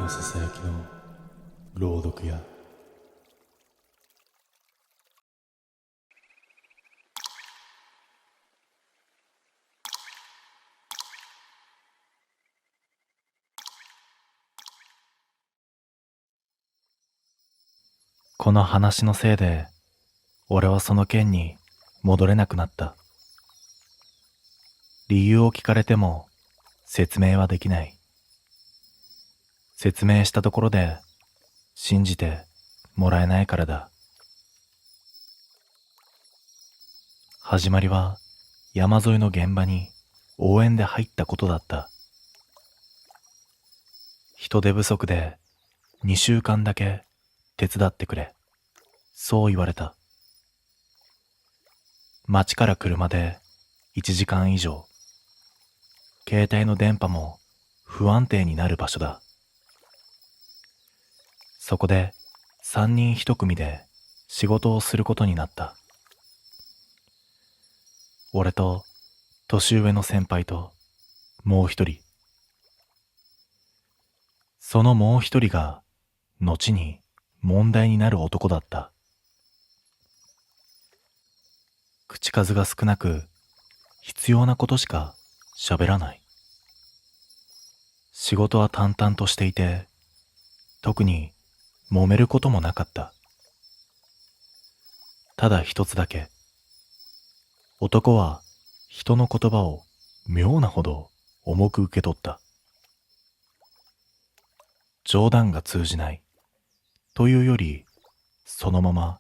のささやきの朗読やこの話のせいで俺はその件に戻れなくなった。理由を聞かれても説明はできない。説明したところで信じてもらえないからだ。始まりは山沿いの現場に応援で入ったことだった。人手不足で2週間だけ手伝ってくれ、そう言われた。町から車で1時間以上、携帯の電波も不安定になる場所だ。そこで3人1組で仕事をすることになった。俺と年上の先輩ともう一人。そのもう一人が後に問題になる男だった。口数が少なく必要なことしか喋らない。仕事は淡々としていて、特に揉めることもなかった。ただ一つだけ、男は人の言葉を妙なほど重く受け取った。冗談が通じないというより、そのまま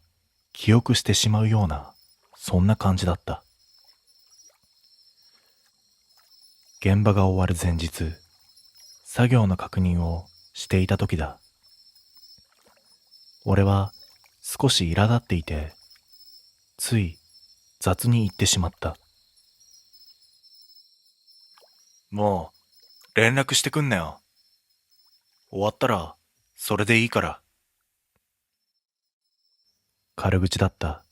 記憶してしまうような、そんな感じだった。現場が終わる前日、作業の確認をしていた時だ。俺は少し苛立っていて、つい雑に言ってしまった。もう連絡してくんなよ。終わったらそれでいいから。軽口だった。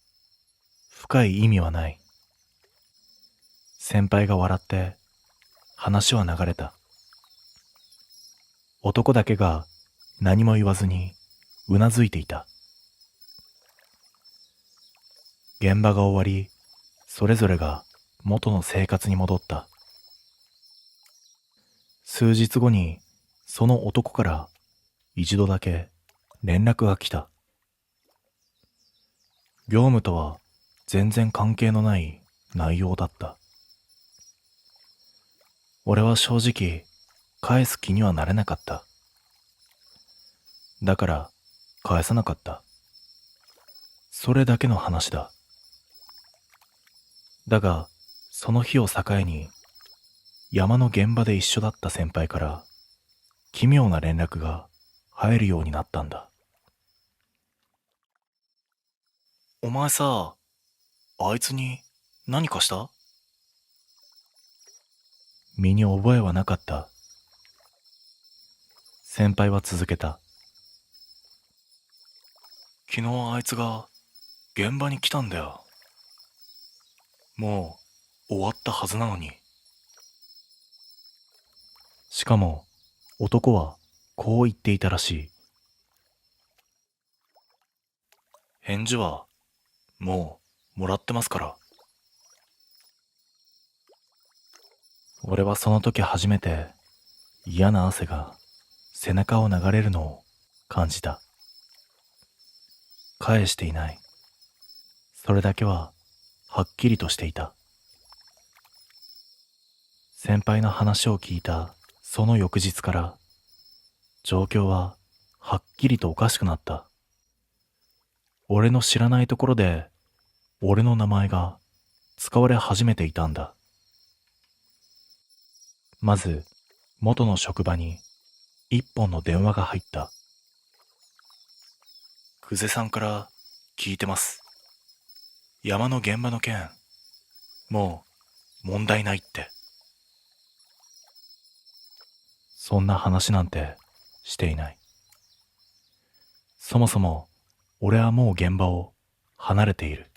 深い意味はない。先輩が笑って話は流れた。男だけが何も言わずにうなずいていた。現場が終わり、それぞれが元の生活に戻った。数日後にその男から一度だけ連絡が来た。業務とは全然関係のない内容だった。俺は正直返す気にはなれなかった。だから返さなかった。それだけの話だ。だがその日を境に山の現場で一緒だった先輩から奇妙な連絡が入るようになったんだ。お前さ、あいつに何かした？身に覚えはなかった。先輩は続けた。昨日あいつが現場に来たんだよ。もう終わったはずなのに。しかも男はこう言っていたらしい。返事はもうもらってますから。俺はその時初めて嫌な汗が背中を流れるのを感じた。返していない。それだけははっきりとしていた。先輩の話を聞いたその翌日から状況ははっきりとおかしくなった。俺の知らないところで俺の名前が使われ始めていたんだ。まず元の職場に一本の電話が入った。久世さんから聞いてます。山の現場の件、もう問題ないって。そんな話なんてしていない。そもそも俺はもう現場を離れている。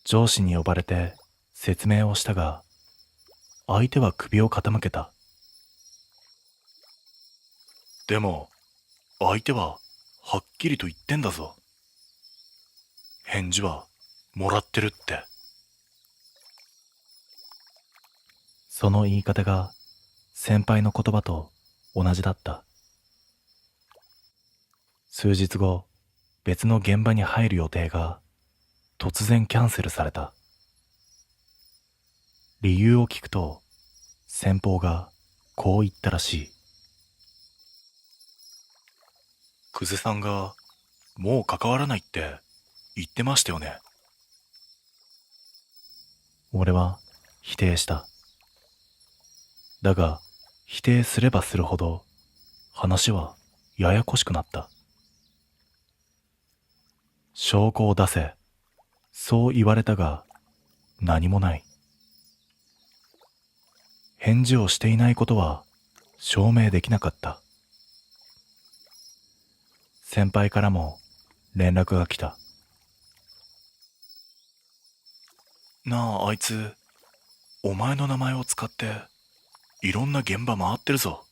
上司に呼ばれて説明をしたが、相手は首を傾けた。でも、相手ははっきりと言ってんだぞ。返事はもらってるって。その言い方が先輩の言葉と同じだった。数日後、別の現場に入る予定が突然キャンセルされた。理由を聞くと、先方がこう言ったらしい。久世さんがもう関わらないって言ってましたよね。俺は否定した。だが、否定すればするほど話はややこしくなった。証拠を出せ、そう言われたが何もない。返事をしていないことは証明できなかった。先輩からも連絡が来た。なあ、あいつ、お前の名前を使っていろんな現場回ってるぞ。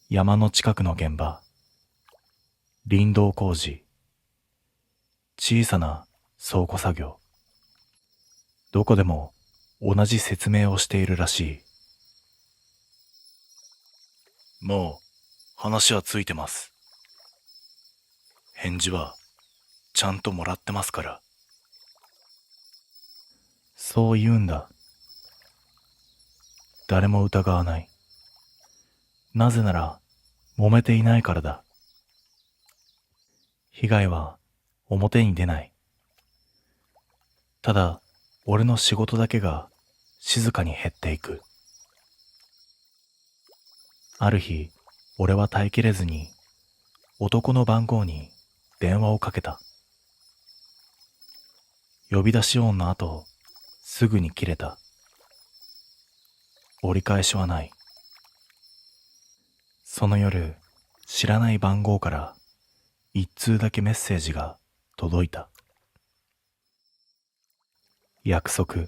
山の近くの現場、林道工事、小さな倉庫作業。どこでも同じ説明をしているらしい。もう話はついてます。返事はちゃんともらってますから。そう言うんだ。誰も疑わない。なぜなら揉めていないからだ。被害は表に出ない。ただ俺の仕事だけが静かに減っていく。ある日、俺は耐えきれずに男の番号に電話をかけた。呼び出し音の後、すぐに切れた。折り返しはない。その夜、知らない番号から一通だけメッセージが届いた。約束、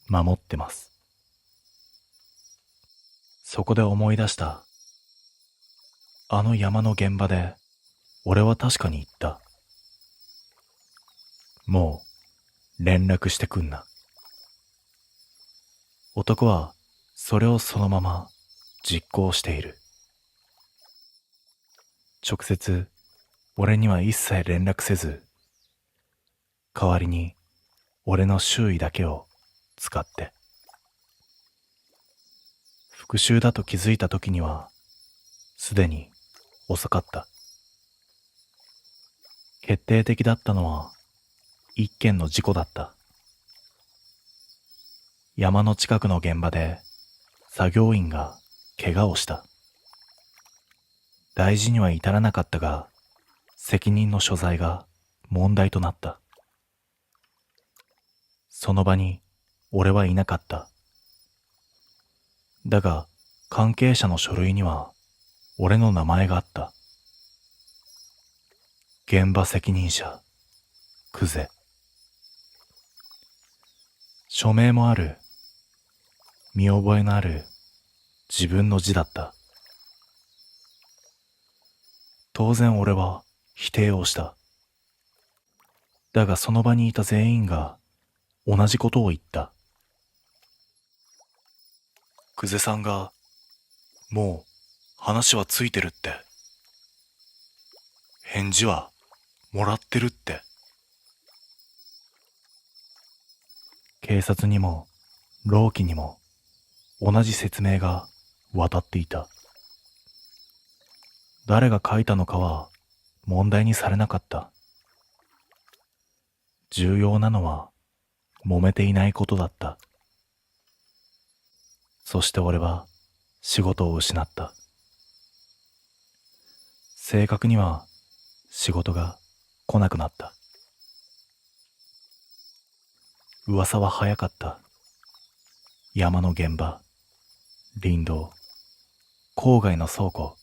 守ってます。そこで思い出した。あの山の現場で、俺は確かに言った。もう、連絡してくんな。男は、それをそのまま実行している。直接、俺には一切連絡せず、代わりに、俺の周囲だけを使って。復讐だと気づいた時には、すでに遅かった。決定的だったのは、一件の事故だった。山の近くの現場で、作業員が怪我をした。大事には至らなかったが、責任の所在が問題となった。その場に俺はいなかった。だが、関係者の書類には俺の名前があった。現場責任者、久世。署名もある。見覚えのある自分の字だった。当然俺は否定をした。だがその場にいた全員が同じことを言った。久世さんがもう話はついてるって。返事はもらってるって。警察にも労基にも同じ説明が渡っていた。誰が書いたのかは問題にされなかった。重要なのは揉めていないことだった。そして俺は仕事を失った。正確には仕事が来なくなった。噂は早かった。山の現場、林道、郊外の倉庫、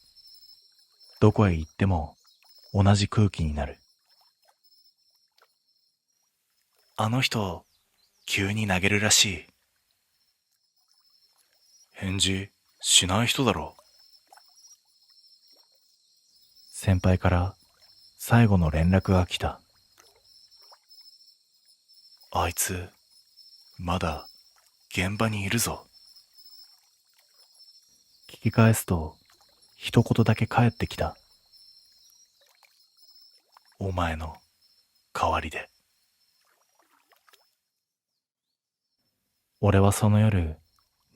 どこへ行っても同じ空気になる。あの人、急に投げるらしい。返事しない人だろう。先輩から最後の連絡が来た。あいつ、まだ現場にいるぞ。聞き返すと、一言だけ返ってきた。お前の代わりで。俺はその夜、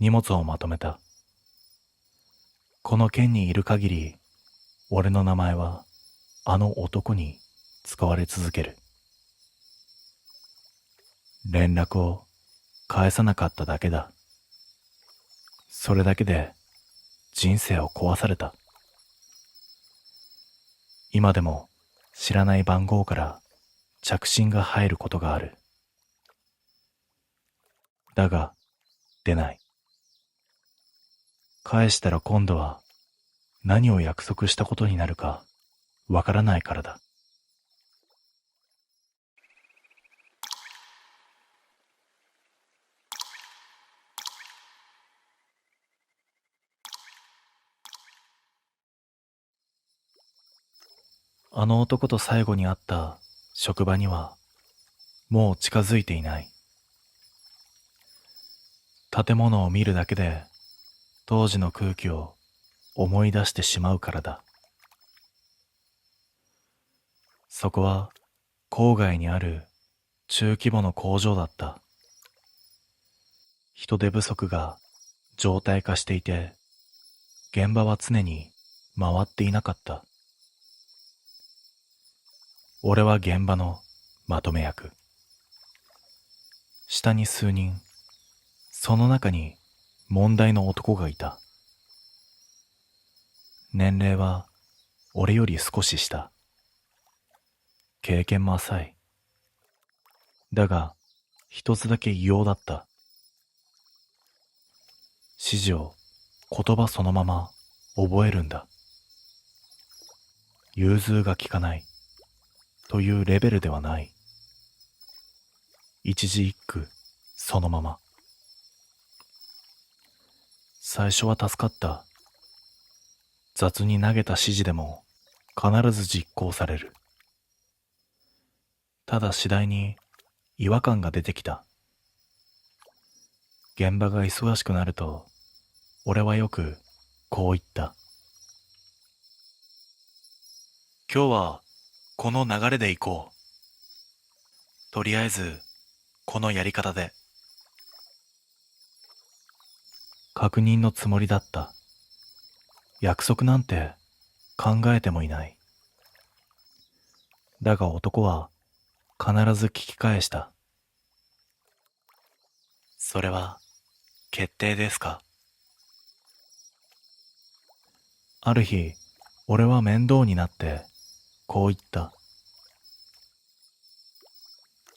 荷物をまとめた。この県にいる限り、俺の名前はあの男に使われ続ける。連絡を返さなかっただけだ。それだけで人生を壊された。今でも知らない番号から着信が入ることがある。だが出ない。返したら今度は何を約束したことになるかわからないからだ。あの男と最後に会った職場にはもう近づいていない。建物を見るだけで当時の空気を思い出してしまうからだ。そこは郊外にある中規模の工場だった。人手不足が常態化していて、現場は常に回っていなかった。俺は現場のまとめ役。下に数人、その中に問題の男がいた。年齢は俺より少し下。経験も浅い。だが、一つだけ異様だった。指示を言葉そのまま覚えるんだ。融通が利かないというレベルではない。一字一句そのまま。最初は助かった。雑に投げた指示でも必ず実行される。ただ次第に違和感が出てきた。現場が忙しくなると、俺はよくこう言った。今日はこの流れで行こう。とりあえずこのやり方で。確認のつもりだった。約束なんて考えてもいない。だが男は必ず聞き返した。それは決定ですか？ある日、俺は面倒になってこう言った。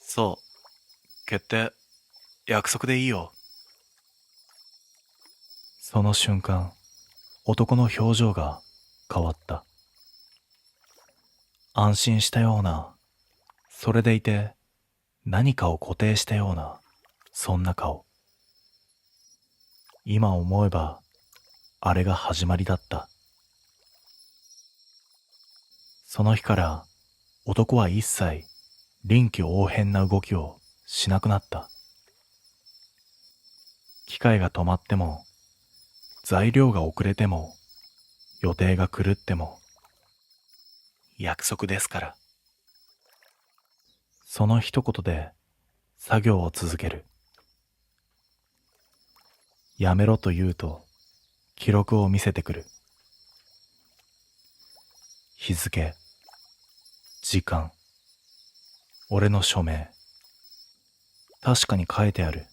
そう、決定、約束でいいよ。その瞬間、男の表情が変わった。安心したような、それでいて何かを固定したような、そんな顔。今思えば、あれが始まりだった。その日から男は一切臨機応変な動きをしなくなった。機械が止まっても、材料が遅れても、予定が狂っても、約束ですから。その一言で作業を続ける。やめろと言うと記録を見せてくる。日付、時間、俺の署名。確かに書いてある。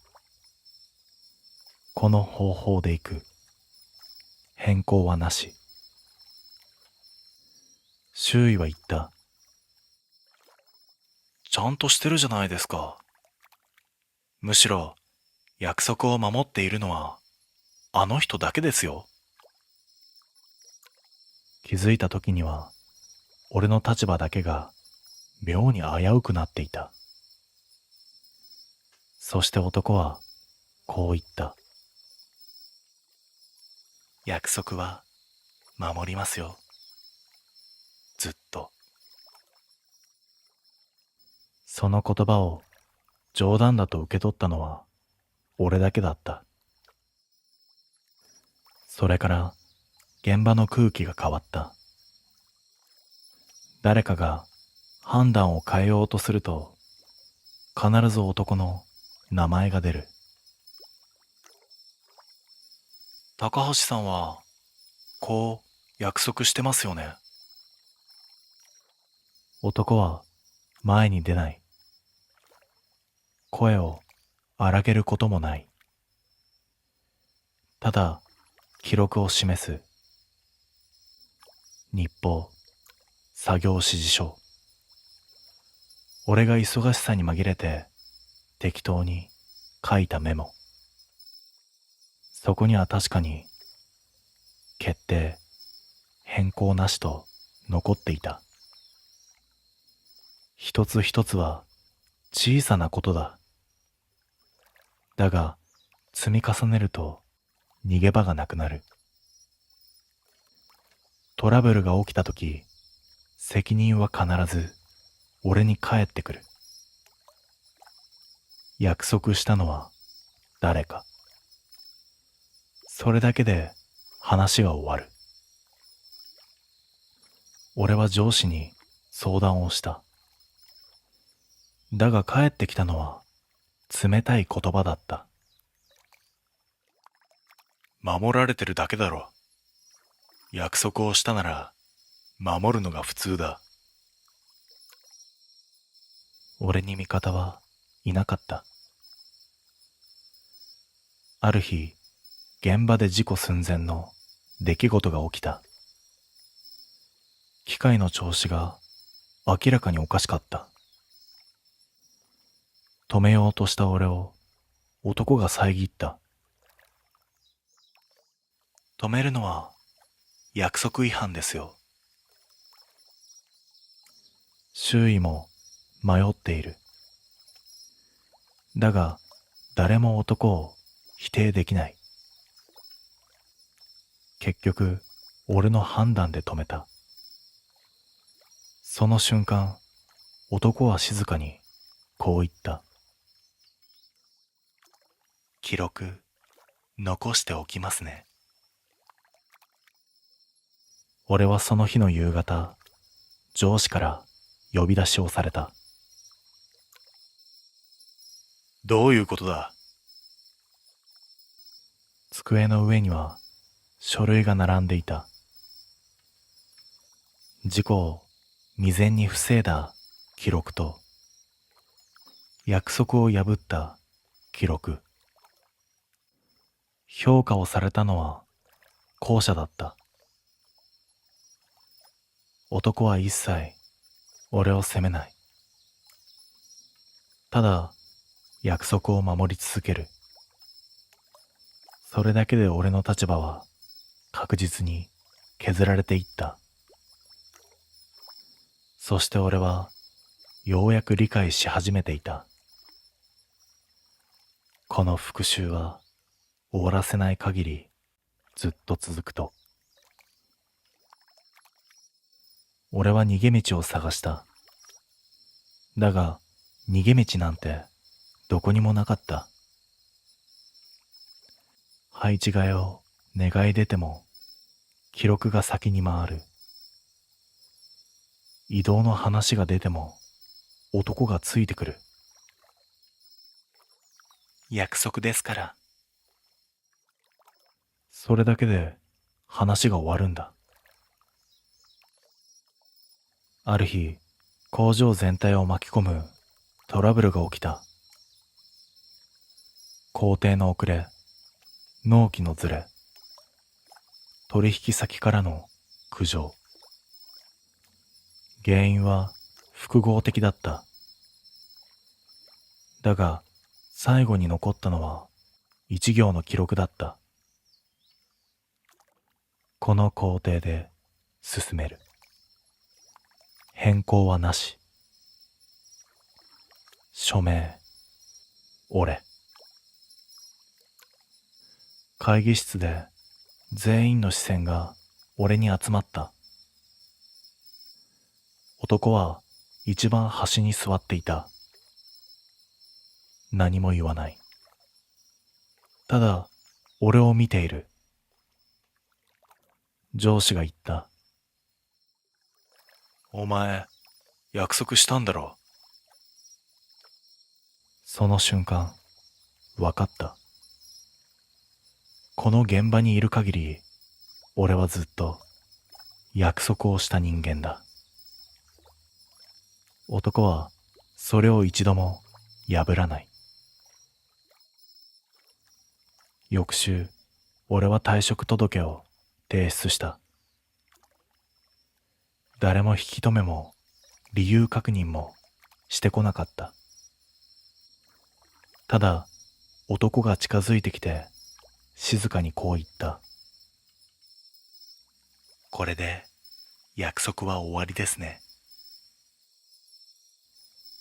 この方法で行く。変更はなし。周囲は言った。ちゃんとしてるじゃないですか。むしろ約束を守っているのはあの人だけですよ。気づいた時には俺の立場だけが妙に危うくなっていた。そして男はこう言った。約束は守りますよ。ずっと。その言葉を冗談だと受け取ったのは俺だけだった。それから現場の空気が変わった。誰かが判断を変えようとすると必ず男の名前が出る。高橋さんはこう約束してますよね。男は前に出ない。声を荒げることもない。ただ記録を示す。日報、作業指示書。俺が忙しさに紛れて適当に書いたメモ。そこには確かに決定、変更なしと残っていた。一つ一つは小さなことだ。だが積み重ねると逃げ場がなくなる。トラブルが起きたとき、責任は必ず俺に返ってくる。約束したのは誰か。それだけで話が終わる。俺は上司に相談をした。だが返ってきたのは冷たい言葉だった。守られてるだけだろ。約束をしたなら守るのが普通だ。俺に味方はいなかった。ある日、現場で事故寸前の出来事が起きた。機械の調子が明らかにおかしかった。止めようとした俺を男が遮った。止めるのは約束違反ですよ。周囲も迷っている。だが誰も男を否定できない。結局俺の判断で止めた。その瞬間、男は静かにこう言った。記録残しておきますね。俺はその日の夕方、上司から呼び出しをされた。どういうことだ？机の上には書類が並んでいた。事故を未然に防いだ記録と、約束を破った記録。評価をされたのは後者だった。男は一切俺を責めない。ただ約束を守り続ける。それだけで俺の立場は確実に削られていった。そして俺はようやく理解し始めていた。この復讐は終わらせない限りずっと続くと。俺は逃げ道を探した。だが逃げ道なんてどこにもなかった。配置換えを願い出ても記録が先に回る。移動の話が出ても男がついてくる。約束ですから。それだけで話が終わるんだ。ある日、工場全体を巻き込むトラブルが起きた。工程の遅れ、納期のずれ、取引先からの苦情。原因は複合的だった。だが最後に残ったのは一行の記録だった。この工程で進める。変更はなし。署名、俺。会議室で全員の視線が俺に集まった。男は一番端に座っていた。何も言わない。ただ、俺を見ている。上司が言った。お前、約束したんだろ。その瞬間、わかった。この現場にいる限り、俺はずっと約束をした人間だ。男はそれを一度も破らない。翌週、俺は退職届を提出した。誰も引き止めも理由確認もしてこなかった。ただ、男が近づいてきて静かにこう言った。これで約束は終わりですね。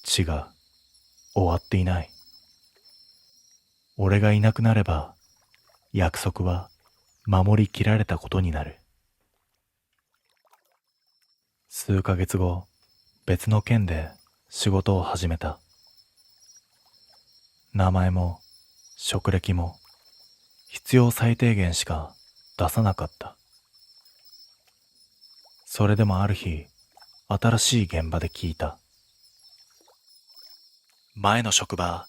違う、終わっていない。俺がいなくなれば約束は守りきられたことになる。数ヶ月後、別の県で仕事を始めた。名前も職歴も必要最低限しか出さなかった。それでもある日、新しい現場で聞いた。前の職場、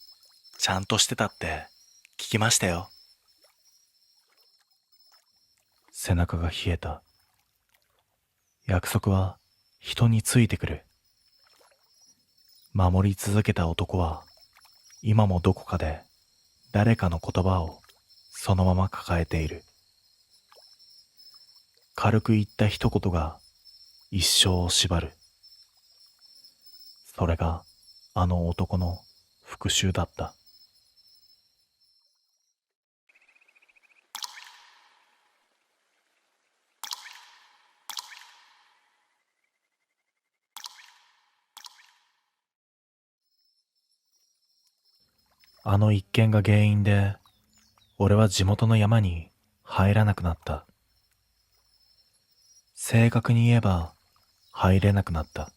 ちゃんとしてたって聞きましたよ。背中が冷えた。約束は人についてくる。守り続けた男は今もどこかで誰かの言葉をそのまま抱えている。軽く言った一言が一生を縛る。それがあの男の復讐だった。あの一件が原因で俺は地元の山に入らなくなった。正確に言えば入れなくなった。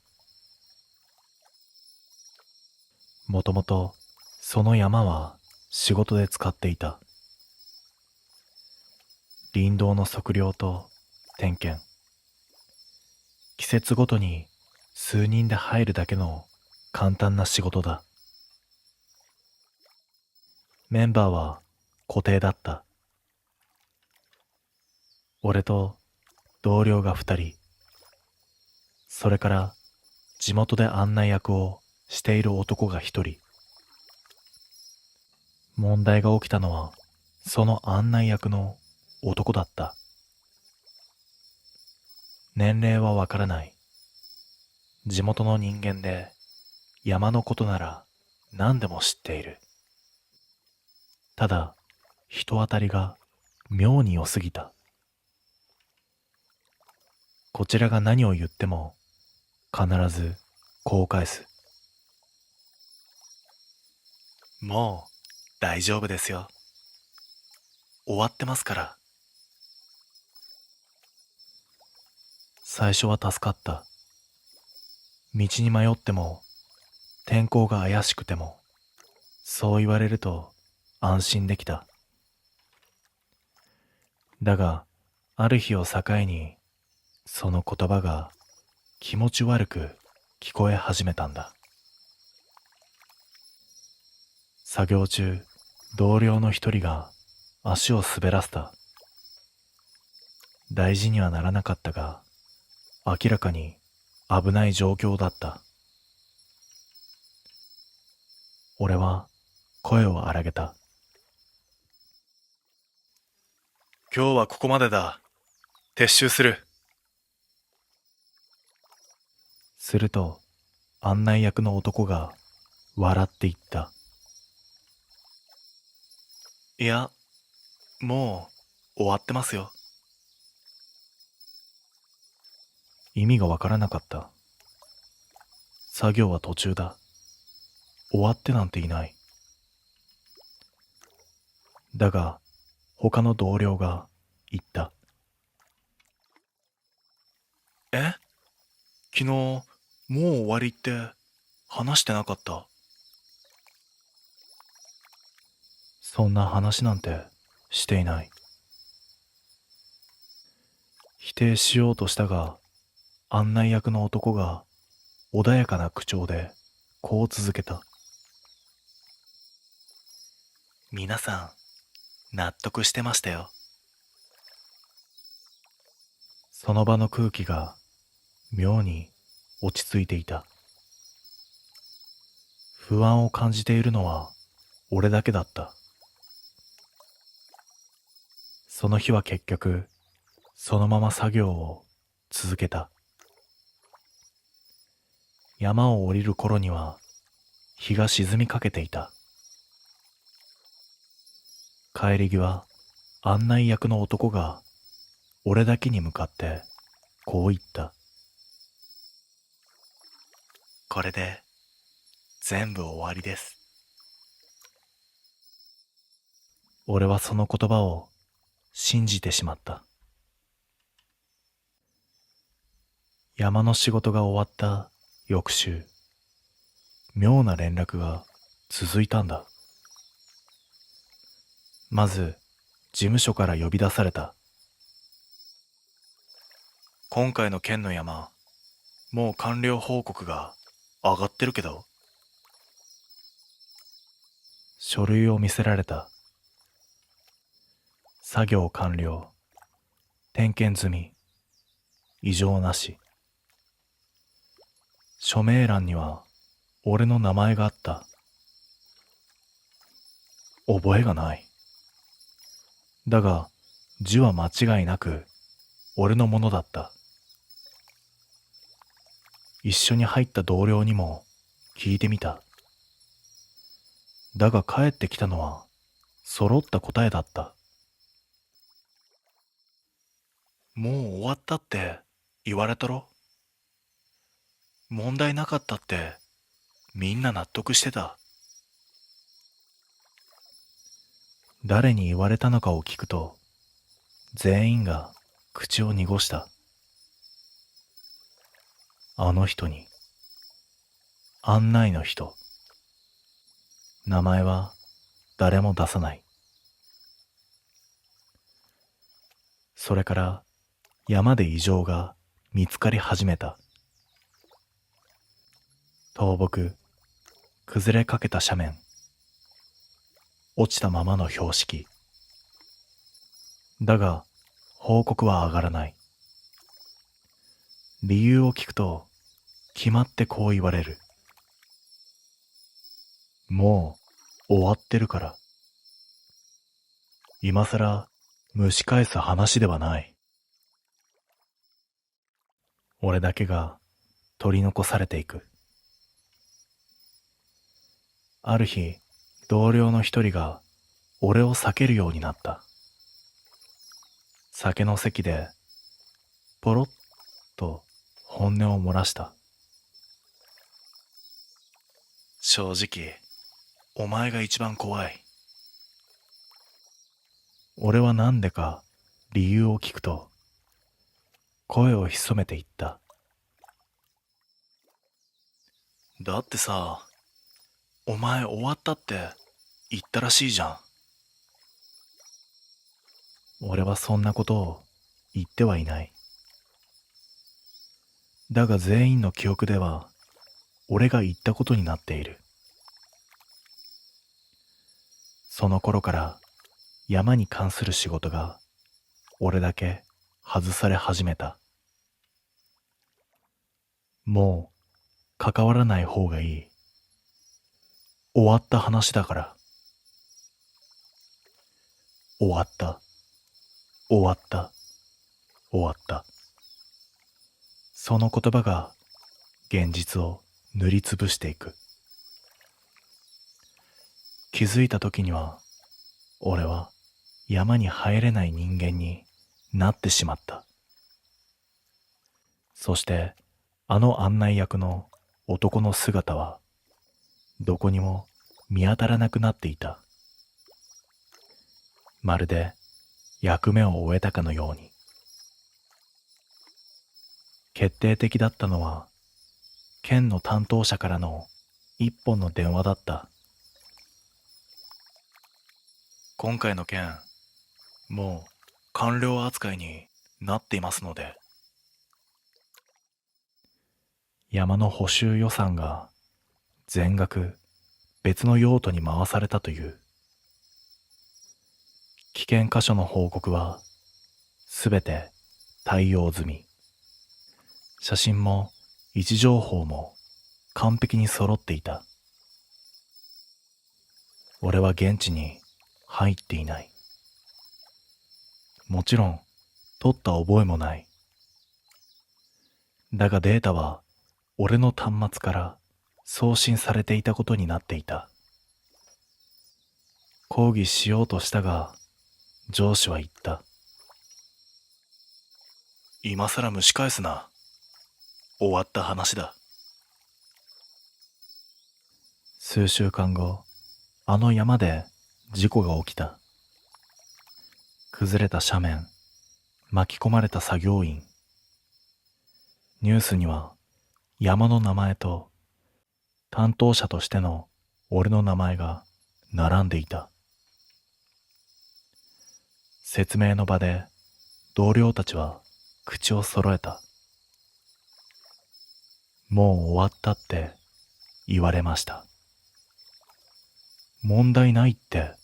もともとその山は仕事で使っていた。林道の測量と点検。季節ごとに数人で入るだけの簡単な仕事だ。メンバーは固定だった。俺と同僚が2人。それから地元で案内役をしている男が1人。問題が起きたのはその案内役の男だった。年齢はわからない。地元の人間で山のことなら何でも知っている。ただ人当たりが妙に良すぎた。こちらが何を言っても必ずこう返す。もう大丈夫ですよ。終わってますから。最初は助かった。道に迷っても天候が怪しくてもそう言われると安心できた。だがある日を境にその言葉が気持ち悪く聞こえ始めたんだ。作業中、同僚の一人が足を滑らせた。大事にはならなかったが、明らかに危ない状況だった。俺は声を荒げた。今日はここまでだ。撤収する。すると、案内役の男が笑って言った。いや、もう終わってますよ。意味がわからなかった。作業は途中だ。終わってなんていない。だが、他の同僚が言った。え？昨日もう終わりって話してなかった？そんな話なんてしていない。否定しようとしたが、案内役の男が穏やかな口調でこう続けた。皆さん納得してましたよ。その場の空気が妙に落ち着いていた。不安を感じているのは俺だけだった。その日は結局そのまま作業を続けた。山を降りる頃には日が沈みかけていた。帰り際、案内役の男が俺だけに向かってこう言った。これで全部終わりです。俺はその言葉を信じてしまった。山の仕事が終わった翌週、妙な連絡が続いたんだ。まず、事務所から呼び出された。今回の県の山、もう完了報告が上がってるけど。書類を見せられた。作業完了。点検済み。異常なし。署名欄には俺の名前があった。覚えがない。だが字は間違いなく俺のものだった。一緒に入った同僚にも聞いてみた。だが帰ってきたのは揃った答えだった。もう終わったって言われたろ。問題なかったってみんな納得してた。誰に言われたのかを聞くと全員が口を濁した。あの人に。案内の人。名前は誰も出さない。それから山で異常が見つかり始めた。倒木、崩れかけた斜面、落ちたままの標識。だが報告は上がらない。理由を聞くと決まってこう言われる。もう終わってるから。今さら蒸し返す話ではない。俺だけが取り残されていく。ある日、同僚の一人が俺を避けるようになった。酒の席でポロッと本音を漏らした。正直、お前が一番怖い。俺はなんでか理由を聞くと声を潜めて言った。だってさ、お前終わったって言ったらしいじゃん。俺はそんなことを言ってはいない。だが全員の記憶では俺が言ったことになっている。その頃から山に関する仕事が俺だけ外され始めた。もう関わらない方がいい。終わった話だから。終わった。終わった。終わった。その言葉が現実を塗りつぶしていく。気づいた時には俺は山に入れない人間になってしまった。そしてあの案内役の男の姿はどこにも見当たらなくなっていた。まるで役目を終えたかのように。決定的だったのは県の担当者からの一本の電話だった。今回の件、もう完了扱いになっていますので。山の補修予算が全額別の用途に回されたという。危険箇所の報告はすべて対応済み。写真も位置情報も完璧に揃っていた。俺は現地に入っていない。もちろん撮った覚えもない。だがデータは俺の端末から送信されていたことになっていた。抗議しようとしたが、上司は言った。今さら蒸し返すな。終わった話だ。数週間後、あの山で事故が起きた。崩れた斜面、巻き込まれた作業員。ニュースには山の名前と担当者としての俺の名前が並んでいた。説明の場で同僚たちは口を揃えた。もう終わったって言われました。問題ないって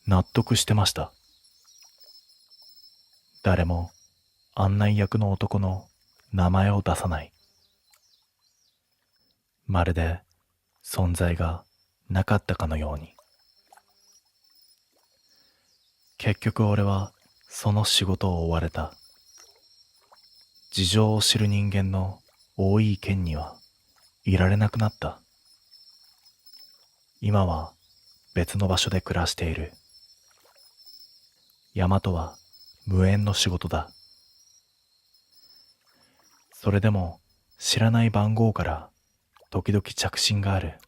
納得してました。誰も案内役の男の名前を出さない。まるで存在がなかったかのように。結局俺はその仕事を追われた。事情を知る人間の多い県にはいられなくなった。今は別の場所で暮らしている。山とは無縁の仕事だ。それでも知らない番号から時々着信がある。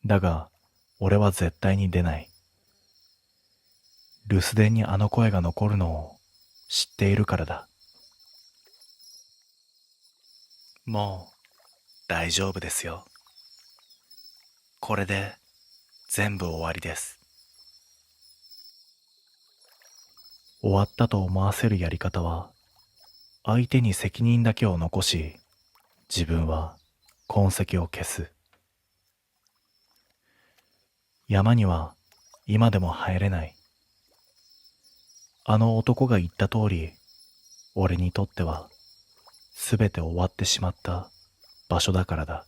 だが俺は絶対に出ない。留守電にあの声が残るのを知っているからだ。もう大丈夫ですよ。これで全部終わりです。終わったと思わせるやり方は、相手に責任だけを残し、自分は痕跡を消す。山には今でも入れない。あの男が言った通り、俺にとってはすべて終わってしまった場所だからだ。